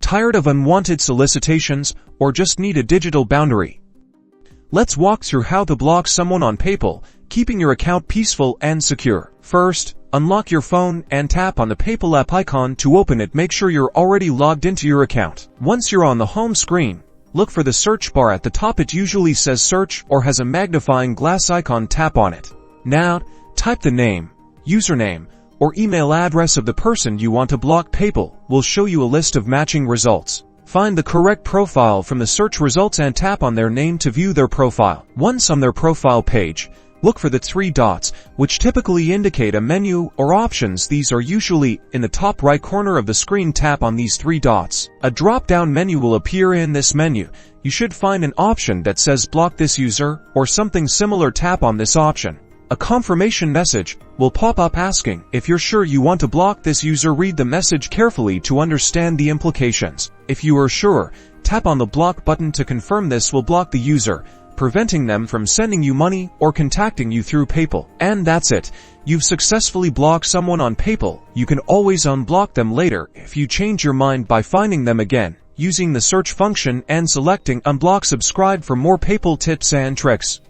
Tired of unwanted solicitations, or just need a digital boundary? Let's walk through how to block someone on PayPal, keeping your account peaceful and secure. First, unlock your phone and tap on the PayPal app icon to open it. Make sure you're already logged into your account. Once you're on the home screen, look for the search bar at the top. It usually says search or has a magnifying glass icon. Tap on it. Now, type the name, username, or email address of the person you want to block. PayPal will show you a list of matching results. Find the correct profile from the search results and tap on their name to view their profile. Once on their profile page, look for the 3 dots, which typically indicate a menu or options. These are usually in the top right corner of the screen. Tap on these 3 dots. A drop-down menu will appear. In this menu, you should find an option that says block this user or something similar. Tap on this option. A confirmation message will pop up asking if you're sure you want to block this user. Read the message carefully to understand the implications. If you are sure, tap on the block button to confirm. This will block the user, preventing them from sending you money or contacting you through PayPal. And that's it. You've successfully blocked someone on PayPal. You can always unblock them later if you change your mind by finding them again, using the search function and selecting unblock. Subscribe for more PayPal tips and tricks.